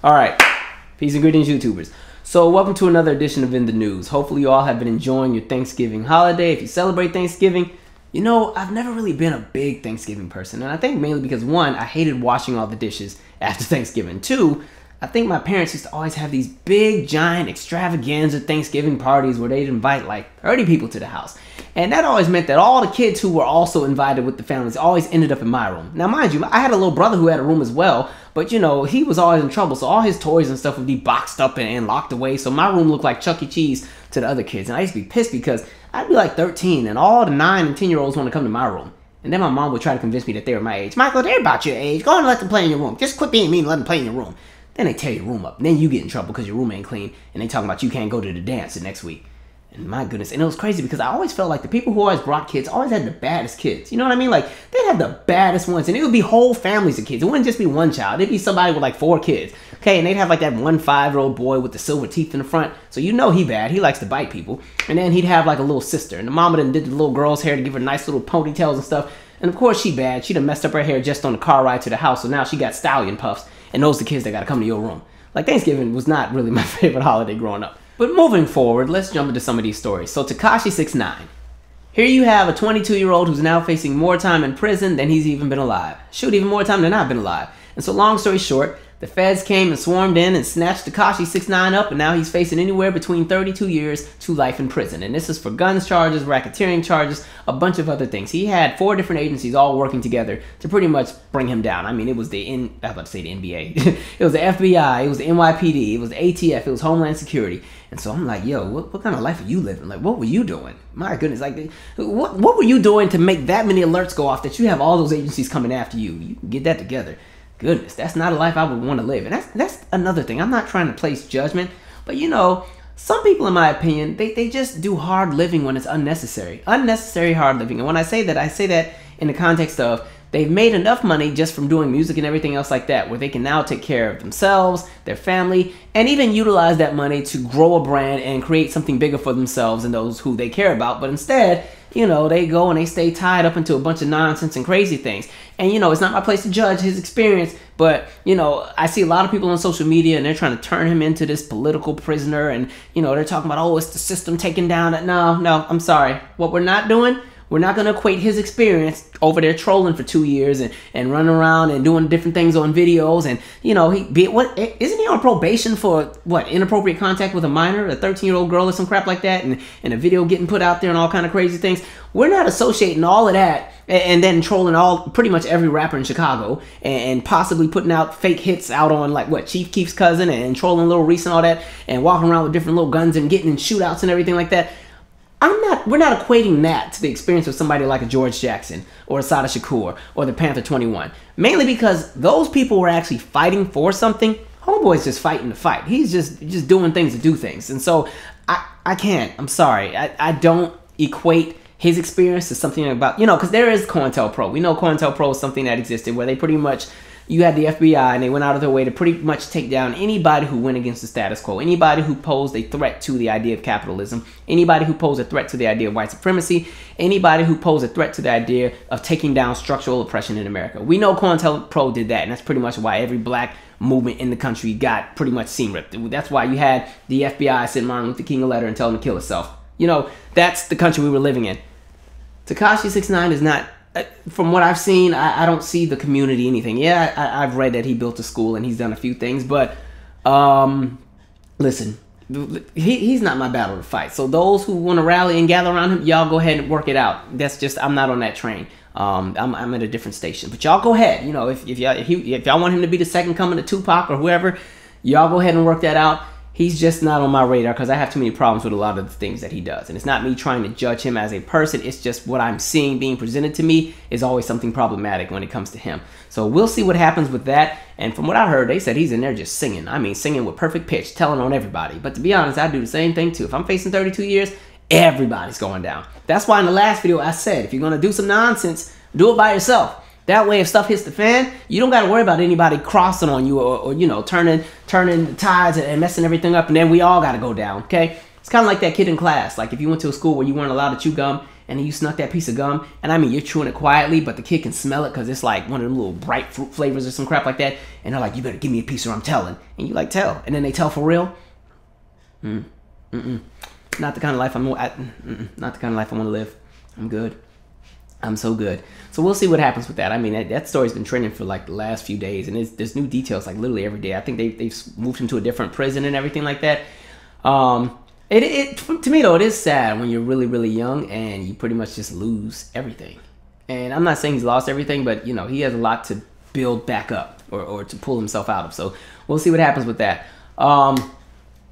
All right, peace and greetings, YouTubers. So welcome to another edition of In the News. Hopefully you all have been enjoying your Thanksgiving holiday. If you celebrate Thanksgiving, you know, I've never really been a big Thanksgiving person. And I think mainly because, one, I hated washing all the dishes after Thanksgiving. Two, I think my parents used to always have these big, giant, extravaganza Thanksgiving parties where they'd invite like 30 people to the house. And that always meant that all the kids who were also invited with the families always ended up in my room. Now, mind you, I had a little brother who had a room as well, but you know, he was always in trouble. So all his toys and stuff would be boxed up and locked away. So my room looked like Chuck E. Cheese to the other kids. And I used to be pissed because I'd be like 13 and all the 9 and 10-year-olds want to come to my room. And then my mom would try to convince me that they were my age. Michael, they're about your age. Go and let them play in your room. Just quit being mean and let them play in your room. Then they tear your room up. Then you get in trouble because your room ain't clean. And they talking about you can't go to the dance the next week. And my goodness. And it was crazy because I always felt like the people who always brought kids always had the baddest kids. You know what I mean? Like, they'd have the baddest ones. And it would be whole families of kids. It wouldn't just be one child. It'd be somebody with like 4 kids. Okay, and they'd have like that one 5-year-old boy with the silver teeth in the front. So you know he bad. He likes to bite people. And then he'd have like a little sister. And the mama done did the little girl's hair to give her nice little ponytails and stuff. And of course she bad. She done messed up her hair just on the car ride to the house. So now she got stallion puffs. And those are the kids that got to come to your room. Like, Thanksgiving was not really my favorite holiday growing up. But moving forward, let's jump into some of these stories. So Tekashi69. Here you have a 22-year-old who's now facing more time in prison than he's even been alive. Shoot, even more time than I've been alive. And so long story short, the feds came and swarmed in and snatched Tekashi69 up, and now he's facing anywhere between 32 years to life in prison. And this is for guns charges, racketeering charges, a bunch of other things. He had 4 different agencies all working together to pretty much bring him down. I mean, it was the I was about to say the NBA. It was the FBI, it was the NYPD, it was the ATF, it was Homeland Security. And so I'm like, yo, what kind of life are you living? Like, what were you doing? My goodness, like, what were you doing to make that many alerts go off that you have all those agencies coming after you? You can get that together. Goodness, that's not a life I would want to live. And that's another thing. I'm not trying to place judgment, but you know, some people, in my opinion, they just do hard living when it's unnecessary. Unnecessary hard living. And when I say that in the context of they've made enough money just from doing music and everything else like that, where they can now take care of themselves, their family, and even utilize that money to grow a brand and create something bigger for themselves and those who they care about. But instead, you know, they go and they stay tied up into a bunch of nonsense and crazy things. And, you know, it's not my place to judge his experience, but, you know, I see a lot of people on social media and they're trying to turn him into this political prisoner. And, you know, they're talking about, oh, it's the system taking down. No, I'm sorry. What we're not doing, we're not going to equate his experience over there trolling for 2 years and running around and doing different things on videos. And, you know, isn't he on probation for, what, inappropriate contact with a minor, a 13-year-old girl or some crap like that, and a video getting put out there and all kind of crazy things? We're not associating all of that and then trolling pretty much every rapper in Chicago and possibly putting out fake hits out on, like, what, Chief Keef's cousin and trolling Lil Reese and all that and walking around with different little guns and getting in shootouts and everything like that. We're not equating that to the experience of somebody like a George Jackson or a Sada Shakur or the Panther 21. Mainly because those people were actually fighting for something. Homeboy's just fighting to fight. He's just doing things to do things. And so I can't. I'm sorry. I don't equate his experience to something about, you know, because there is COINTELPRO. We know COINTELPRO is something that existed where they pretty much, you had the FBI and they went out of their way to pretty much take down anybody who went against the status quo, anybody who posed a threat to the idea of capitalism, anybody who posed a threat to the idea of white supremacy, anybody who posed a threat to the idea of taking down structural oppression in America. We know COINTELPRO did that, and that's pretty much why every black movement in the country got pretty much seam ripped. That's why you had the FBI send Martin Luther King a letter and tell him to kill himself. You know, that's the country we were living in. Tekashi69 is not, from what I've seen, I don't see the community anything. Yeah, I've read that he built a school and he's done a few things, but listen, he's not my battle to fight. So those who want to rally and gather around him, y'all go ahead and work it out. That's just, I'm not on that train. I'm at a different station, but y'all go ahead. You know, if y'all want him to be the second coming to Tupac or whoever, y'all go ahead and work that out. He's just not on my radar because I have too many problems with a lot of the things that he does. And it's not me trying to judge him as a person. It's just what I'm seeing being presented to me is always something problematic when it comes to him. So we'll see what happens with that. And from what I heard, they said he's in there just singing. I mean, singing with perfect pitch, telling on everybody. But to be honest, I do the same thing too. If I'm facing 32 years, everybody's going down. That's why in the last video I said, if you're going to do some nonsense, do it by yourself. That way, if stuff hits the fan, you don't got to worry about anybody crossing on you or you know, turning the tides and messing everything up, and then we all got to go down, okay? It's kind of like that kid in class. Like, if you went to a school where you weren't allowed to chew gum, and you snuck that piece of gum, and I mean, you're chewing it quietly, but the kid can smell it because it's like one of them little bright fruit flavors or some crap like that, and they're like, you better give me a piece or I'm telling. And you like, tell. And then they tell for real. Not the kind of life not the kind of life I want to live. I'm good. I'm so good. So we'll see what happens with that. I mean, that story's been trending for like the last few days, and there's new details like literally every day. I think they've moved him to a different prison and everything like that. To me though, it is sad when you're really, really young and you pretty much just lose everything. And I'm not saying he's lost everything, but you know, he has a lot to build back up or to pull himself out of. So we'll see what happens with that.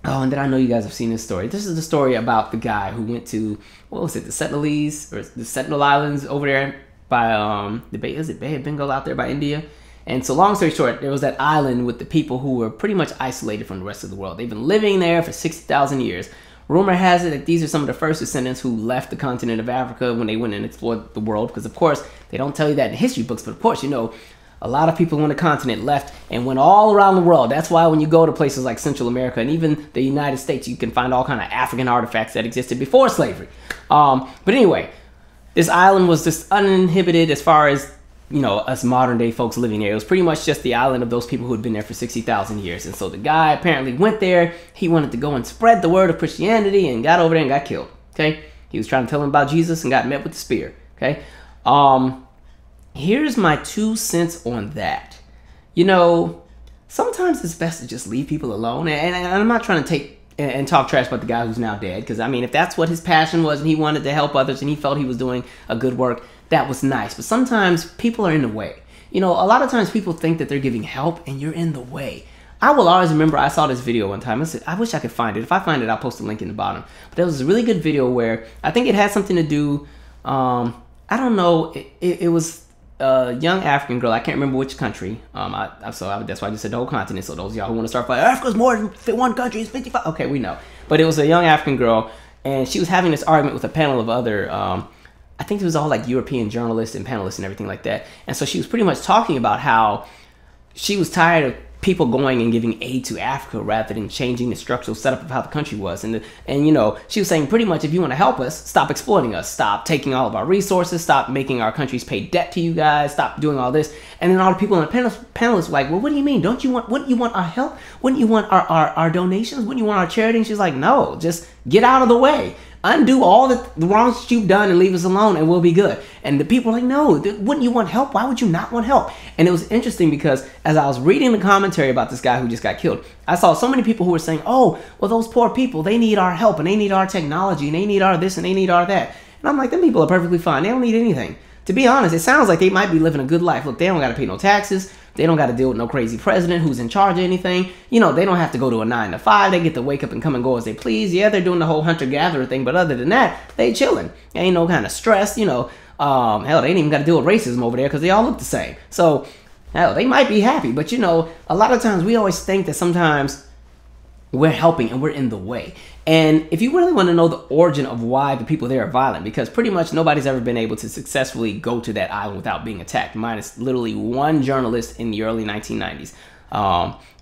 Oh, and then I know you guys have seen this story. This is the story about the guy who went to, what was it, the Sentinel Islands over there by the Bay of Bengal out there by India. And so long story short, there was that island with the people who were pretty much isolated from the rest of the world. They've been living there for 60,000 years. Rumor has it that these are some of the first descendants who left the continent of Africa when they went and explored the world. Because of course, they don't tell you that in history books, but of course, you know, a lot of people on the continent left and went all around the world. That's why when you go to places like Central America and even the United States, you can find all kind of African artifacts that existed before slavery. But anyway, this island was just uninhibited as far as, you know, us modern day folks living there. It was pretty much just the island of those people who had been there for 60,000 years. And so the guy apparently went there. He wanted to go and spread the word of Christianity and got over there and got killed. Okay. He was trying to tell him about Jesus and got met with the spear. Okay. Here's my 2 cents on that. You know, sometimes it's best to just leave people alone. And I'm not trying to take and talk trash about the guy who's now dead. Because, I mean, if that's what his passion was and he wanted to help others and he felt he was doing a good work, that was nice. But sometimes people are in the way. You know, a lot of times people think that they're giving help and you're in the way. I will always remember I saw this video one time. I wish I could find it. If I find it, I'll post a link in the bottom. But there was a really good video where I think it had something to do, I don't know, it was a young African girl. I can't remember which country. That's why I just said the whole continent. So those of y'all who want to start fighting, Africa's more than one country, it's 55. Okay, we know. But it was a young African girl, and she was having this argument with a panel of other, I think it was all like European journalists and panelists and everything like that. And so she was pretty much talking about how she was tired of people going and giving aid to Africa rather than changing the structural setup of how the country was. And you know, she was saying pretty much, if you want to help us, stop exploiting us, stop taking all of our resources, stop making our countries pay debt to you guys, stop doing all this. And then all the people in the panelists were like, well, what do you mean? Wouldn't you want our help? Wouldn't you want our donations? Wouldn't you want our charity? And she's like, no, just get out of the way. Undo all the wrongs that you've done and leave us alone and we'll be good. And the people are like, no, wouldn't you want help? Why would you not want help? And it was interesting because as I was reading the commentary about this guy who just got killed, I saw so many people who were saying, oh, well, those poor people, they need our help and they need our technology and they need our this and they need our that. And I'm like, them people are perfectly fine. They don't need anything. To be honest, it sounds like they might be living a good life. Look, they don't got to pay no taxes. They don't got to deal with no crazy president who's in charge of anything. You know, they don't have to go to a 9 to 5. They get to wake up and come and go as they please. Yeah, they're doing the whole hunter-gatherer thing, but other than that, they chilling. Ain't no kind of stress, you know. Hell, they ain't even got to deal with racism over there because they all look the same. So, hell, they might be happy. But, you know, a lot of times we always think that sometimes we're helping and we're in the way. And if you really want to know the origin of why the people there are violent, because pretty much nobody's ever been able to successfully go to that island without being attacked, minus literally one journalist in the early 1990s.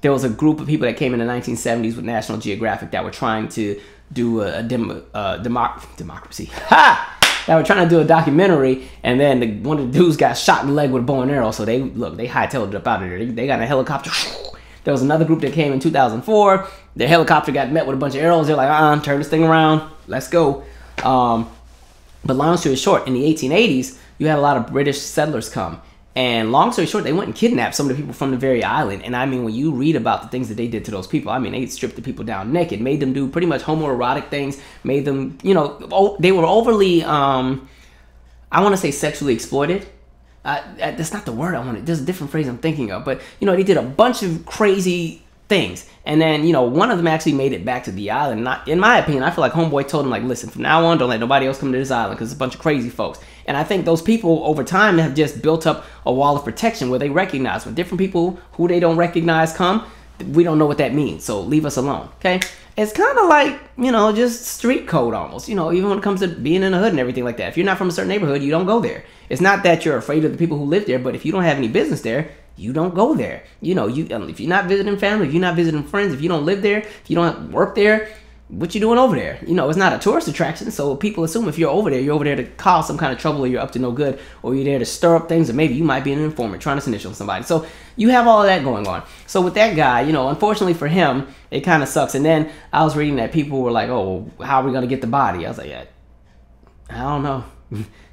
There was a group of people that came in the 1970s with National Geographic that were trying to do a democracy. Ha! That were trying to do a documentary, and then one of the dudes got shot in the leg with a bow and arrow. So they hightailed it up out of there. They got a helicopter. There was another group that came in 2004. Their helicopter got met with a bunch of arrows. They're like, turn this thing around. Let's go. But long story short, in the 1880s, you had a lot of British settlers come. And long story short, they went and kidnapped some of the people from the very island. And I mean, when you read about the things that they did to those people, I mean, they stripped the people down naked, made them do pretty much homoerotic things, made them, you know, they were overly, I want to say sexually exploited. That's not the word I wanted. There's a different phrase I'm thinking of. But, you know, they did a bunch of crazy things. And then, you know, one of them actually made it back to the island. Not, in my opinion, I feel like Homeboy told him, like, listen, from now on, don't let nobody else come to this island because it's a bunch of crazy folks. And I think those people over time have just built up a wall of protection where they recognize when different people who they don't recognize come, we don't know what that means. So leave us alone. Okay. It's kind of like, you know, just street code almost, you know, even when it comes to being in the hood and everything like that. If you're not from a certain neighborhood, you don't go there. It's not that you're afraid of the people who live there, but if you don't have any business there, you don't go there. You know, if you're not visiting family, if you're not visiting friends, if you don't live there, if you don't work there, what you doing over there? You know, it's not a tourist attraction, so people assume if you're over there to cause some kind of trouble, or you're up to no good, or you're there to stir up things, or maybe you might be an informant trying to snitch on somebody. So you have all of that going on. So with that guy, you know, unfortunately for him, it kind of sucks. And then I was reading that people were like, oh, well, how are we going to get the body? I was like, yeah, I don't know.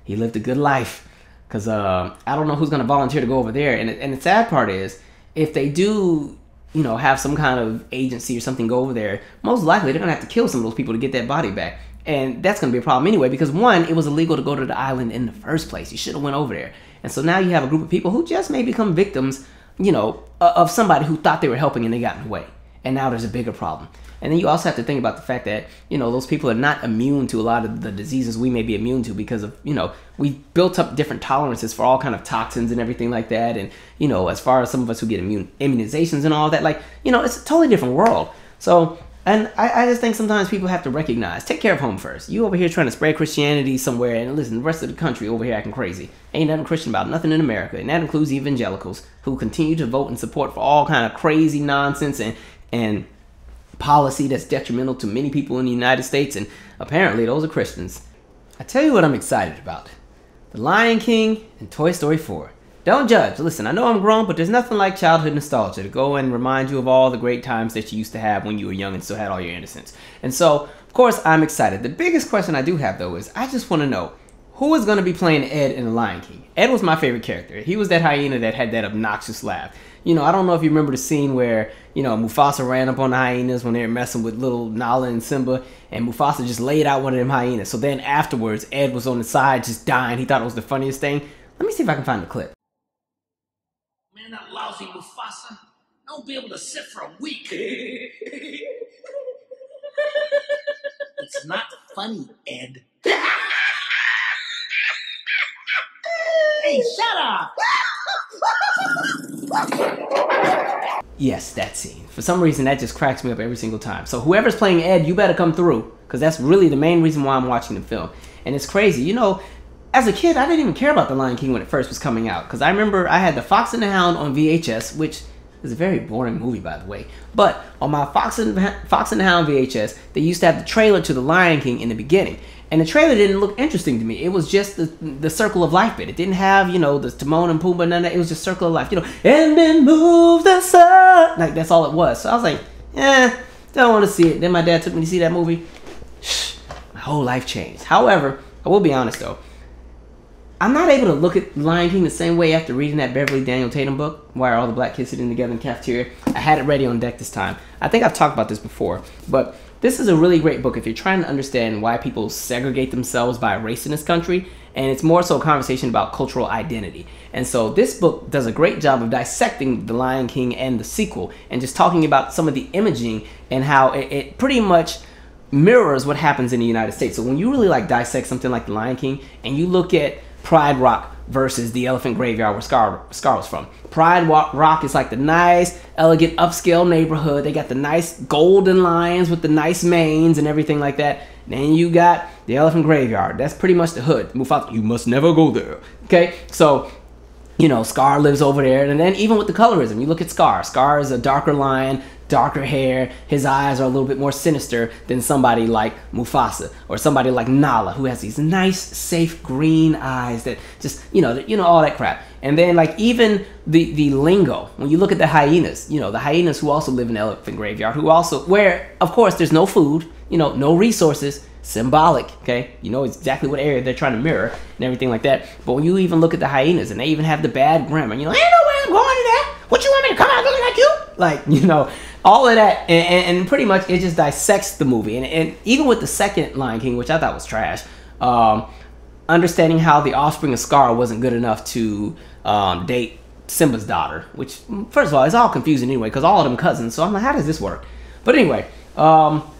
He lived a good life. Because I don't know who's going to volunteer to go over there. And the sad part is, if they do, you know, have some kind of agency or something go over there, most likely they're going to have to kill some of those people to get that body back. And that's going to be a problem anyway, because one, it was illegal to go to the island in the first place. You should have went over there. And so now you have a group of people who just may become victims, you know, of somebody who thought they were helping and they got in the way. And now there's a bigger problem. And then you also have to think about the fact that, you know, those people are not immune to a lot of the diseases we may be immune to, because of, you know, we built up different tolerances for all kind of toxins and everything like that. And, you know, as far as some of us who get immunizations and all that, like, you know, it's a totally different world. So, and I just think sometimes people have to recognize, take care of home first. You over here trying to spread Christianity somewhere, and listen, the rest of the country over here acting crazy. Ain't nothing Christian about nothing in America. And that includes evangelicals who continue to vote and support for all kind of crazy nonsense and policy that's detrimental to many people in the United States, and apparently those are Christians. I tell you what I'm excited about. The Lion King and Toy Story 4. Don't judge. Listen, I know I'm grown, but there's nothing like childhood nostalgia to go and remind you of all the great times that you used to have when you were young and still had all your innocence. And so, of course, I'm excited. The biggest question I do have, though, is I just want to know, who is going to be playing Ed in The Lion King? Ed was my favorite character. He was that hyena that had that obnoxious laugh. You know, I don't know if you remember the scene where, you know, Mufasa ran up on the hyenas when they were messing with little Nala and Simba, and Mufasa just laid out one of them hyenas. So then afterwards, Ed was on the side just dying. He thought it was the funniest thing. Let me see if I can find the clip. Man, that lousy Mufasa. Don't be able to sit for a week. It's not funny, Ed. Hey, shut up! Yes, that scene. For some reason, that just cracks me up every single time. So whoever's playing Ed, you better come through, because that's really the main reason why I'm watching the film. And it's crazy. You know, as a kid, I didn't even care about The Lion King when it first was coming out, because I remember I had The Fox and the Hound on VHS, which is a very boring movie, by the way. But on my Fox and the Hound VHS, they used to have the trailer to The Lion King in the beginning. And the trailer didn't look interesting to me. It was just the Circle of Life bit. It didn't have, you know, the Timon and Pumbaa, none of that. It was just Circle of Life, you know, and then move the sun. Like, that's all it was. So I was like, don't want to see it. Then my dad took me to see that movie. My whole life changed. However, I will be honest, though. I'm not able to look at Lion King the same way after reading that Beverly Daniel Tatum book, Why Are All the Black Kids Sitting Together in the Cafeteria. I had it ready on deck this time. I think I've talked about this before, but this is a really great book if you're trying to understand why people segregate themselves by race in this country, and it's more so a conversation about cultural identity. And so this book does a great job of dissecting The Lion King and the sequel, and just talking about some of the imaging and how it pretty much mirrors what happens in the United States. So when you really like dissect something like The Lion King, and you look at Pride Rock versus the Elephant Graveyard where Scar was from. Pride Rock is like the nice, elegant, upscale neighborhood. They got the nice golden lions with the nice manes and everything like that. Then you got the Elephant Graveyard. That's pretty much the hood. Mufasa, you must never go there. Okay, so, you know, Scar lives over there. And then even with the colorism, you look at Scar. Scar is a darker lion, darker hair. His eyes are a little bit more sinister than somebody like Mufasa or somebody like Nala, who has these nice, safe green eyes that just, you know, all that crap. And then like even the lingo, when you look at the hyenas, you know, the hyenas who also live in the Elephant Graveyard, who also, where of course there's no food, you know, no resources, symbolic, okay? You know exactly what area they're trying to mirror and everything like that. But when you even look at the hyenas, and they even have the bad grammar, you know, ain't no way I'm going to that. What you want me to come out looking like you? Like, you know, all of that, and pretty much it just dissects the movie. And even with the second Lion King, which I thought was trash, understanding how the offspring of Scar wasn't good enough to date Simba's daughter, which, first of all, it's all confusing anyway, because all of them cousins, so I'm like, how does this work? But anyway, I'll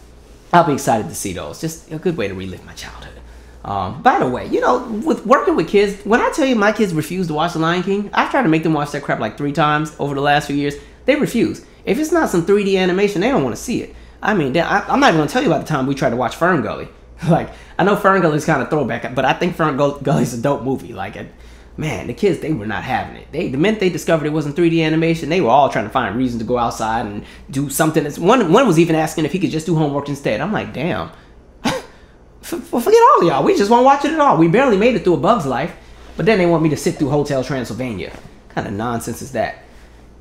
be excited to see those. Just a good way to relive my childhood. By the way, you know, with working with kids, when I tell you my kids refuse to watch The Lion King, I've tried to make them watch that crap like 3 times over the last few years. They refuse. If it's not some 3D animation, they don't want to see it. I mean, I'm not even going to tell you about the time we tried to watch Fern Gully. Like, I know Fern Gully's kind of throwback, but I think Fern Gully's a dope movie. Like, man, the kids, they were not having it. The minute they discovered it wasn't 3D animation, they were all trying to find reasons to go outside and do something. One was even asking if he could just do homework instead. I'm like, damn. Forget all of y'all. We just won't watch it at all. We barely made it through A Bug's Life. But then they want me to sit through Hotel Transylvania. What kind of nonsense is that?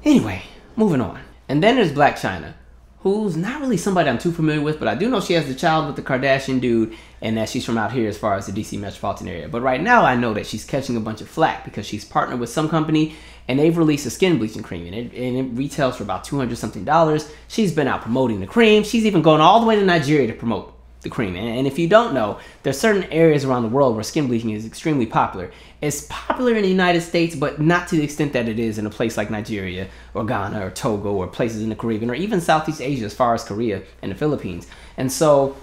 Anyway, moving on. And then there's Blac Chyna, who's not really somebody I'm too familiar with, but I do know she has the child with the Kardashian dude, and that she's from out here as far as the DC metropolitan area. But right now I know that she's catching a bunch of flack because she's partnered with some company, and they've released a skin bleaching cream, and it retails for about $200 something. She's been out promoting the cream. She's even gone all the way to Nigeria to promote the cream. And if you don't know, there's certain areas around the world where skin bleaching is extremely popular. It's popular in the United States, but not to the extent that it is in a place like Nigeria or Ghana or Togo or places in the Caribbean or even Southeast Asia as far as Korea and the Philippines. And so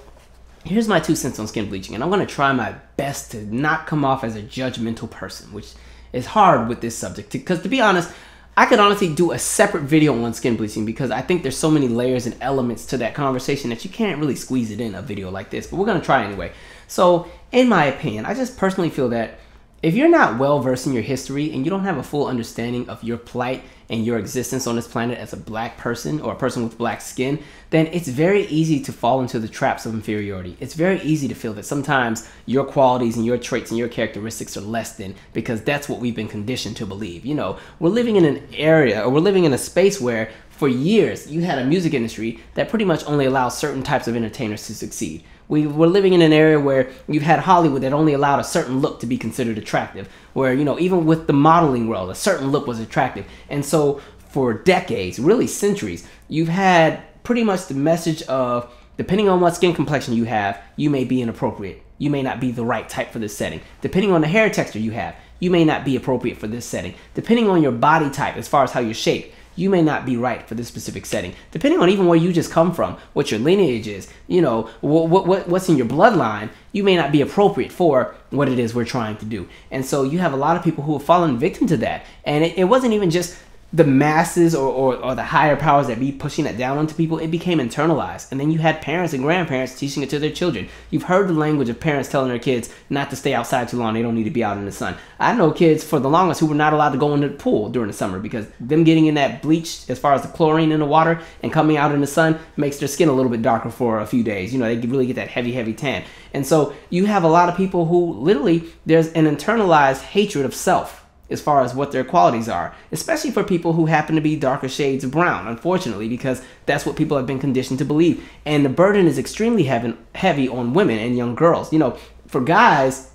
here's my 2 cents on skin bleaching, and I'm going to try my best to not come off as a judgmental person, which is hard with this subject, because to be honest, I could honestly do a separate video on skin bleaching because I think there's so many layers and elements to that conversation that you can't really squeeze it in a video like this, but we're going to try anyway. So in my opinion, I just personally feel that if you're not well versed in your history and you don't have a full understanding of your plight and your existence on this planet as a black person or a person with black skin, then it's very easy to fall into the traps of inferiority. It's very easy to feel that sometimes your qualities and your traits and your characteristics are less than, because that's what we've been conditioned to believe. You know, we're living in an area, or we're living in a space where for years you had a music industry that pretty much only allows certain types of entertainers to succeed. We were living in an area where you've had Hollywood that only allowed a certain look to be considered attractive, where, you know, even with the modeling world, a certain look was attractive. And so for decades, really centuries, you've had pretty much the message of, depending on what skin complexion you have, you may be inappropriate. You may not be the right type for this setting. Depending on the hair texture you have, you may not be appropriate for this setting. Depending on your body type, as far as how you're shaped, you may not be right for this specific setting. Depending on even where you just come from, what your lineage is, you know, what's in your bloodline, you may not be appropriate for what it is we're trying to do. And so you have a lot of people who have fallen victim to that. And it wasn't even just the masses or the higher powers that be pushing it down onto people. It became internalized. And then you had parents and grandparents teaching it to their children. You've heard the language of parents telling their kids not to stay outside too long. They don't need to be out in the sun. I know kids for the longest who were not allowed to go in the pool during the summer because them getting in that bleach, as far as the chlorine in the water and coming out in the sun, makes their skin a little bit darker for a few days. You know, they really get that heavy tan. And so you have a lot of people who literally, there's an internalized hatred of self as far as what their qualities are, especially for people who happen to be darker shades of brown, unfortunately, because that's what people have been conditioned to believe. And the burden is extremely heavy on women and young girls. You know, for guys,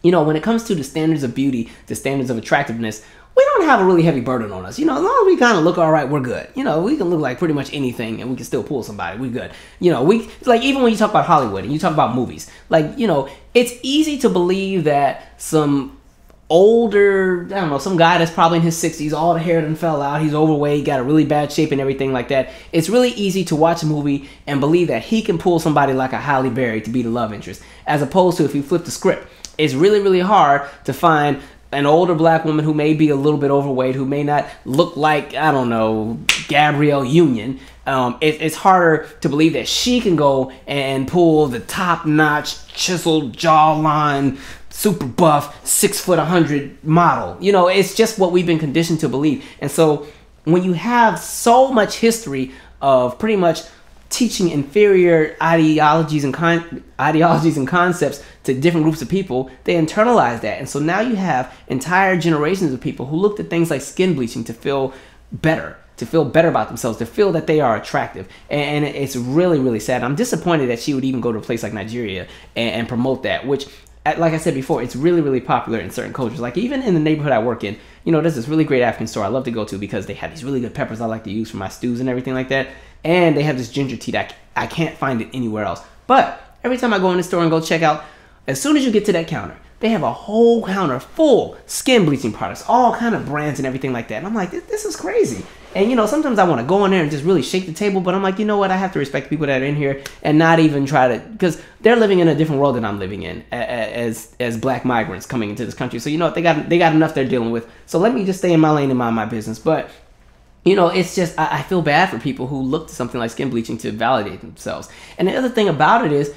you know, when it comes to the standards of beauty, the standards of attractiveness, we don't have a really heavy burden on us. You know, as long as we kind of look all right, we're good. You know, we can look like pretty much anything and we can still pull somebody. We're good. You know, like even when you talk about Hollywood and you talk about movies, like, you know, it's easy to believe that some older, I don't know, some guy that's probably in his 60s, all the hair done fell out, he's overweight, got a really bad shape and everything like that. It's really easy to watch a movie and believe that he can pull somebody like a Halle Berry to be the love interest, as opposed to if you flip the script. It's really, really hard to find an older black woman who may be a little bit overweight, who may not look like, I don't know, Gabrielle Union. It's harder to believe that she can go and pull the top-notch, chiseled jawline, super buff, 6'100" model. You know, it's just what we've been conditioned to believe. And so when you have so much history of pretty much teaching inferior ideologies and concepts to different groups of people, they internalize that. And so now you have entire generations of people who looked at things like skin bleaching to feel better, about themselves, to feel that they are attractive. And it's really, really sad. I'm disappointed that she would even go to a place like Nigeria and promote that, which, like I said before, it's really, really popular in certain cultures. Like even in the neighborhood I work in, you know, there's this really great African store I love to go to because they have these really good peppers I like to use for my stews and everything like that. And they have this ginger tea that I can't find it anywhere else. But every time I go in the store and go check out, as soon as you get to that counter, they have a whole counter full skin bleaching products, all kind of brands and everything like that. And I'm like, this is crazy. And, you know, sometimes I want to go in there and just really shake the table, but I'm like, you know what? I have to respect people that are in here and not even try to, because they're living in a different world than I'm living in as black migrants coming into this country. So, you know what? They got enough they're dealing with. So let me just stay in my lane and mind my business. But, you know, it's just, I feel bad for people who look to something like skin bleaching to validate themselves. And the other thing about it is,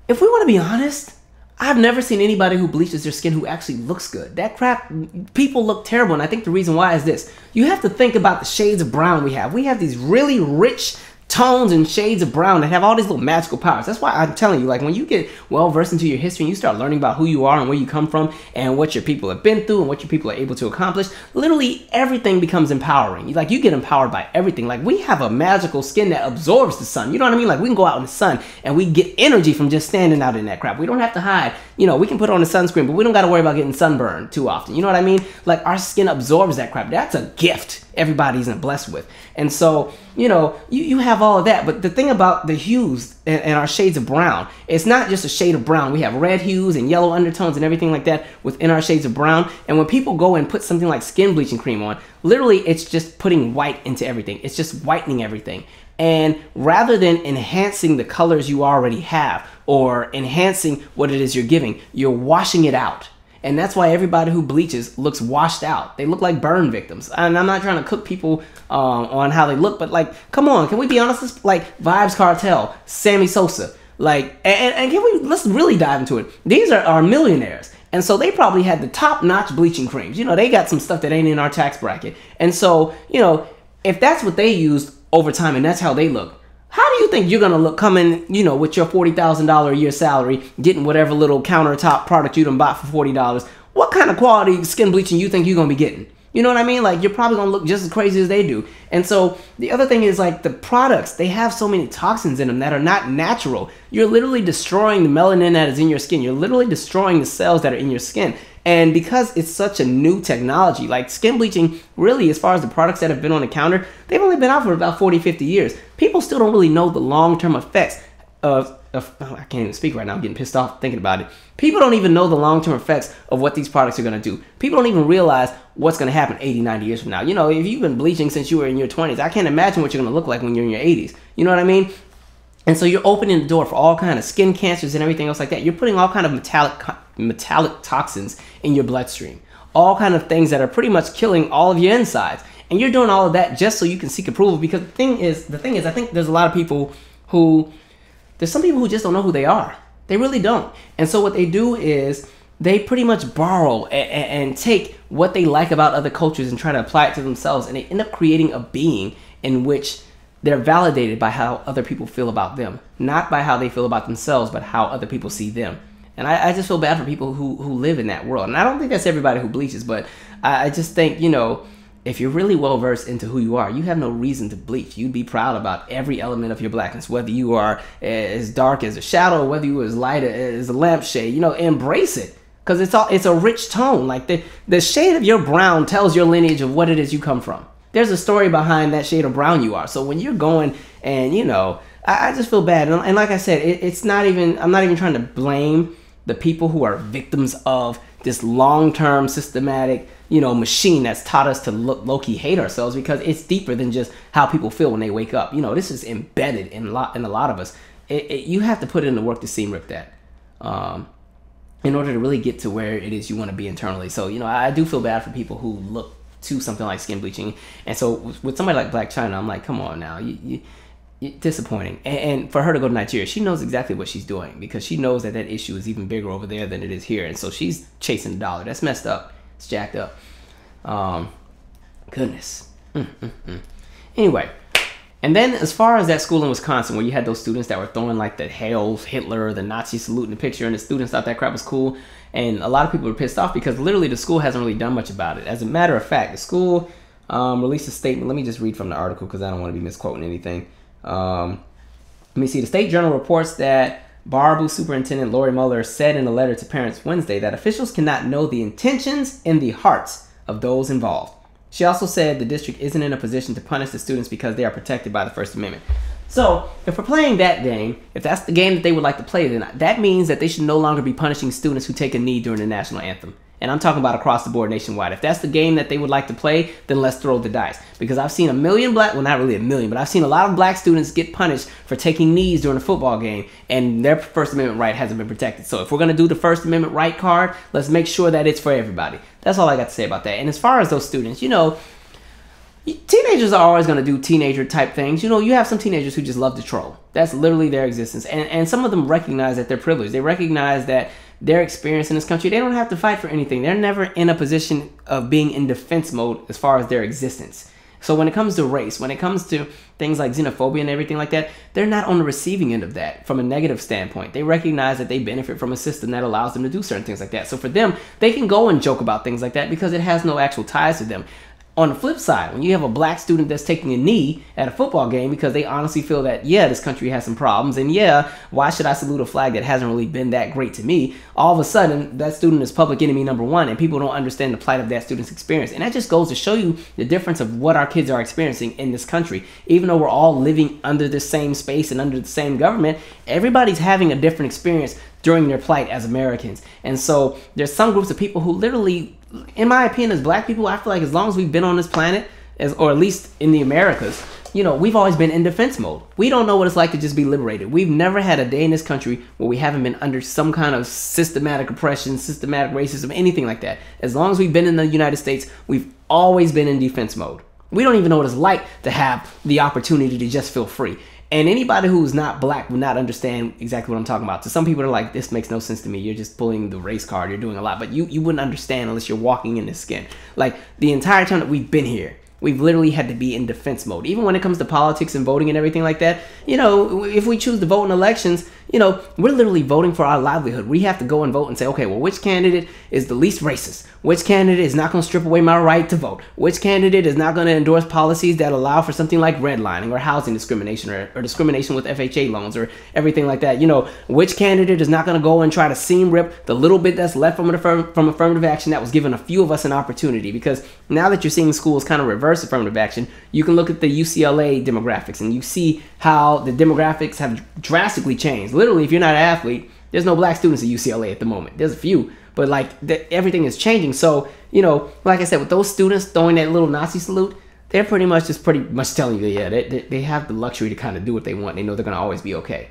if we want to be honest, I've never seen anybody who bleaches their skin who actually looks good. That crap, people look terrible, and I think the reason why is this. You have to think about the shades of brown we have. We have these really rich tones and shades of brown that have all these little magical powers. That's why I'm telling you, like, when you get well versed into your history and you start learning about who you are and where you come from and what your people have been through and what your people are able to accomplish, literally everything becomes empowering. Like, you get empowered by everything. Like, we have a magical skin that absorbs the sun. You know what I mean? Like, we can go out in the sun and we get energy from just standing out in that crap. We don't have to hide. You know, we can put on a sunscreen, but we don't got to worry about getting sunburned too often. You know what I mean? Like, our skin absorbs that crap. That's a gift everybody isn't blessed with. And so, you know, you have all of that. But the thing about the hues and our shades of brown, it's not just a shade of brown. We have red hues and yellow undertones and everything like that within our shades of brown. And when people go and put something like skin bleaching cream on, literally it's just putting white into everything. It's just whitening everything. And rather than enhancing the colors you already have or enhancing what it is you're giving, you're washing it out. And that's why everybody who bleaches looks washed out. They look like burn victims. And I'm not trying to cook people on how they look, but like, come on, can we be honest? It's like Vibes Cartel, Sammy Sosa, like, and can we, let's really dive into it. These are millionaires. And so they probably had the top-notch bleaching creams. You know, they got some stuff that ain't in our tax bracket. And so, you know, if that's what they used over time and that's how they look, how do you think you're going to look coming, you know, with your $40,000 a year salary, getting whatever little countertop product you done bought for $40? What kind of quality skin bleaching you think you're going to be getting? You know what I mean? Like, you're probably going to look just as crazy as they do. And so the other thing is, like, the products, they have so many toxins in them that are not natural. You're literally destroying the melanin that is in your skin. You're literally destroying the cells that are in your skin. And because it's such a new technology, like skin bleaching, really, as far as the products that have been on the counter, they've only been out for about 40, 50 years. People still don't really know the long-term effects of I can't even speak right now. I'm getting pissed off thinking about it. People don't even know the long-term effects of what these products are going to do. People don't even realize what's going to happen 80, 90 years from now. You know, if you've been bleaching since you were in your 20s, I can't imagine what you're going to look like when you're in your 80s. You know what I mean? And so you're opening the door for all kind of skin cancers and everything else like that. You're putting all kind of metallic toxins in your bloodstream. All kind of things that are pretty much killing all of your insides. And you're doing all of that just so you can seek approval. Because the thing is, I think there's a lot of people who, there's some people who just don't know who they are. They really don't. And so what they do is they pretty much borrow and take what they like about other cultures and try to apply it to themselves. And they end up creating a being in which they're validated by how other people feel about them. Not by how they feel about themselves, but how other people see them. And I just feel bad for people who live in that world. And I don't think that's everybody who bleaches, but I just think, you know, if you're really well versed into who you are, you have no reason to bleach. You'd be proud about every element of your blackness, whether you are as dark as a shadow, or whether you are as light as a lampshade. You know, embrace it, because it's a rich tone. Like the shade of your brown tells your lineage of what it is you come from. There's a story behind that shade of brown you are. So when you're going and, you know, I just feel bad. And like I said, it's not even, I'm not even trying to blame the people who are victims of this long-term systematic, you know, machine that's taught us to low-key hate ourselves, because it's deeper than just how people feel when they wake up. You know, this is embedded in a lot of us. You have to put in the work to seam rip that in order to really get to where it is you want to be internally. So, you know, I do feel bad for people who look to something like skin bleaching. And so with somebody like Blac Chyna, I'm like, come on now, you disappointing. And for her to go to Nigeria, she knows exactly what she's doing, because she knows that issue is even bigger over there than it is here. And so she's chasing the dollar. That's messed up. It's jacked up. Goodness. Anyway, and then as far as that school in Wisconsin where you had those students that were throwing like the Hail Hitler, the Nazi salute in the picture, and the students thought that crap was cool, and a lot of people were pissed off because literally the school hasn't really done much about it. As a matter of fact, the school released a statement. Let me just read from the article because I don't want to be misquoting anything. Let me see. The State Journal reports that Baraboo Superintendent Lori Muller said in a letter to parents Wednesday that officials cannot know the intentions and the hearts of those involved. She also said the district isn't in a position to punish the students because they are protected by the First Amendment. So, if we're playing that game, if that's the game that they would like to play, then that means that they should no longer be punishing students who take a knee during the national anthem. And I'm talking about across the board nationwide. If that's the game that they would like to play, then let's throw the dice. Because I've seen a million black, well, not really a million, but I've seen a lot of black students get punished for taking knees during a football game, and their First Amendment right hasn't been protected. So if we're going to do the First Amendment right card, let's make sure that it's for everybody. That's all I got to say about that. And as far as those students, you know, teenagers are always going to do teenager type things. You know, you have some teenagers who just love to troll. That's literally their existence. And some of them recognize that they're privileged. They recognize that their experience in this country, they don't have to fight for anything. They're never in a position of being in defense mode as far as their existence. So when it comes to race, when it comes to things like xenophobia and everything like that, they're not on the receiving end of that from a negative standpoint. They recognize that they benefit from a system that allows them to do certain things like that. So for them, they can go and joke about things like that because it has no actual ties to them. On the flip side, when you have a black student that's taking a knee at a football game because they honestly feel that, yeah, this country has some problems, and yeah, why should I salute a flag that hasn't really been that great to me? All of a sudden, that student is public enemy number one, and people don't understand the plight of that student's experience. And that just goes to show you the difference of what our kids are experiencing in this country. Even though we're all living under the same space and under the same government, everybody's having a different experience during their plight as Americans. And so there's some groups of people who literally, in my opinion, as black people, I feel like as long as we've been on this planet, or at least in the Americas, you know, we've always been in defense mode. We don't know what it's like to just be liberated. We've never had a day in this country where we haven't been under some kind of systematic oppression, systematic racism, anything like that. As long as we've been in the United States, we've always been in defense mode. We don't even know what it's like to have the opportunity to just feel free. And anybody who's not black will not understand exactly what I'm talking about. So some people are like, this makes no sense to me. You're just pulling the race card. You're doing a lot. But you wouldn't understand unless you're walking in this skin. Like, the entire time that we've been here, we've literally had to be in defense mode. Even when it comes to politics and voting and everything like that, you know, if we choose to vote in elections, you know, we're literally voting for our livelihood. We have to go and vote and say, okay, well, which candidate is the least racist? Which candidate is not going to strip away my right to vote? Which candidate is not going to endorse policies that allow for something like redlining or housing discrimination or discrimination with FHA loans or everything like that? You know, which candidate is not going to go and try to seam rip the little bit that's left from affirmative action that was given a few of us an opportunity? Because now that you're seeing schools kind of reverse affirmative action, you can look at the UCLA demographics and you see how the demographics have drastically changed. Literally, if you're not an athlete, there's no black students at UCLA at the moment. There's a few, but like everything is changing. So, you know, like I said, with those students throwing that little Nazi salute, they're pretty much telling you, yeah, they have the luxury to kind of do what they want. They know they're going to always be okay.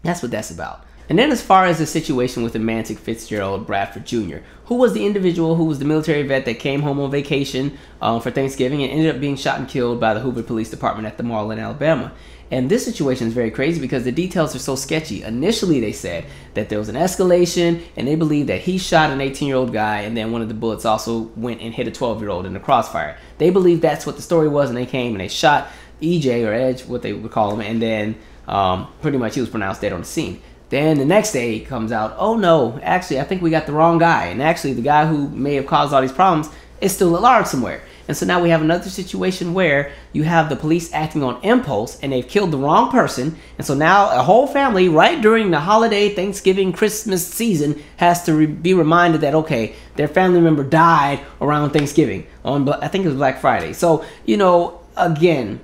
That's what that's about. And then as far as the situation with Emantic Fitzgerald Bradford Jr., who was the individual who was the military vet that came home on vacation for Thanksgiving and ended up being shot and killed by the Hoover Police Department at the mall in Alabama. And this situation is very crazy because the details are so sketchy. Initially, they said that there was an escalation and they believed that he shot an 18-year-old guy and then one of the bullets also went and hit a 12-year-old in the crossfire. They believed that's what the story was, and they came and they shot EJ, or Edge, what they would call him, and then pretty much he was pronounced dead on the scene. Then the next day it comes out, oh no, actually I think we got the wrong guy. And actually the guy who may have caused all these problems is still at large somewhere. And so now we have another situation where you have the police acting on impulse and they've killed the wrong person. And so now a whole family right during the holiday, Thanksgiving, Christmas season has to be reminded that, okay, their family member died around Thanksgiving on, I think it was Black Friday. So, you know, again,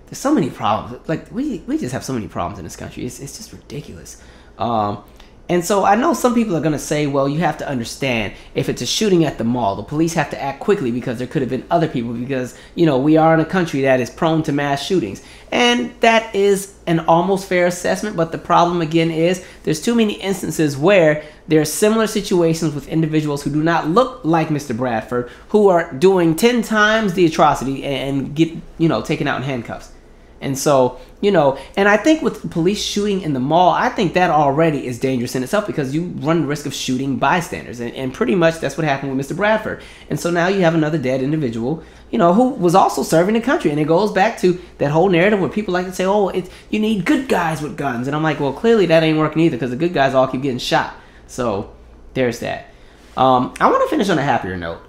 there's so many problems. Like we just have so many problems in this country. It's just ridiculous. And so I know some people are going to say, well, you have to understand, if it's a shooting at the mall, the police have to act quickly because there could have been other people because, you know, we are in a country that is prone to mass shootings. And that is an almost fair assessment. But the problem, again, is there's too many instances where there are similar situations with individuals who do not look like Mr. Bradford, who are doing 10 times the atrocity and get, you know, taken out in handcuffs. And so, you know, and I think with police shooting in the mall, I think that already is dangerous in itself because you run the risk of shooting bystanders. And pretty much that's what happened with Mr. Bradford. And so now you have another dead individual, you know, who was also serving the country. And it goes back to that whole narrative where people like to say, oh, you need good guys with guns. And I'm like, well, clearly that ain't working either because the good guys all keep getting shot. So there's that. I want to finish on a happier note.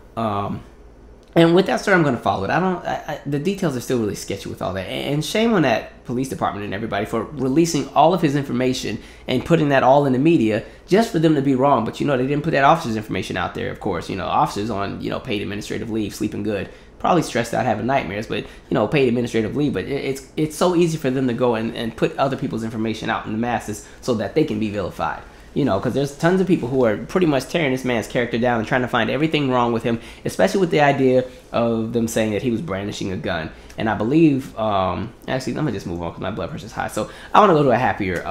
And with that story, I'm going to follow it. The details are still really sketchy with all that. And shame on that police department and everybody for releasing all of his information and putting that all in the media just for them to be wrong. But, you know, they didn't put that officer's information out there, of course. You know, officers on, you know, paid administrative leave, sleeping good, probably stressed out, having nightmares, but, you know, paid administrative leave. But it's so easy for them to go and put other people's information out in the masses so that they can be vilified. You know, because there's tons of people who are pretty much tearing this man's character down and trying to find everything wrong with him, especially with the idea of them saying that he was brandishing a gun. And I believe, actually, let me just move on because my blood pressure is high. So I want to go to a happier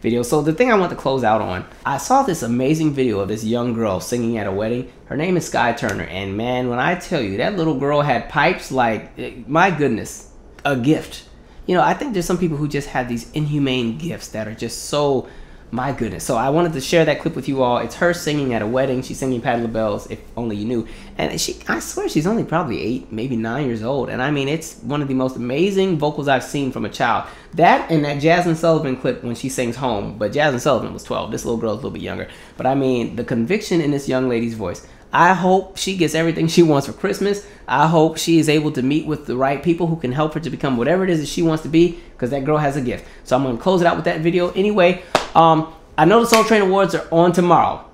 video. So the thing I want to close out on, I saw this amazing video of this young girl singing at a wedding. Her name is Sky Turner. And man, when I tell you, that little girl had pipes like, my goodness, a gift. You know, I think there's some people who just have these inhumane gifts that are just so My goodness. So I wanted to share that clip with you all. It's her singing at a wedding. She's singing Patti LaBelle's If Only You Knew. And I swear she's only probably 8, maybe 9 years old. And I mean, it's one of the most amazing vocals I've seen from a child. That and that Jasmine Sullivan clip when she sings Home. But Jasmine Sullivan was 12. This little girl's a little bit younger. But I mean, the conviction in this young lady's voice. I hope she gets everything she wants for Christmas. I hope she is able to meet with the right people who can help her to become whatever it is that she wants to be, because that girl has a gift. So I'm going to close it out with that video. Anyway, I know the Soul Train Awards are on tomorrow.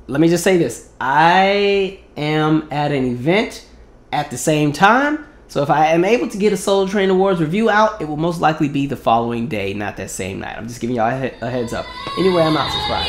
Let me just say this. I am at an event at the same time. So if I am able to get a Soul Train Awards review out, it will most likely be the following day, not that same night. I'm just giving y'all a heads up. Anyway, I'm out. Subscribe.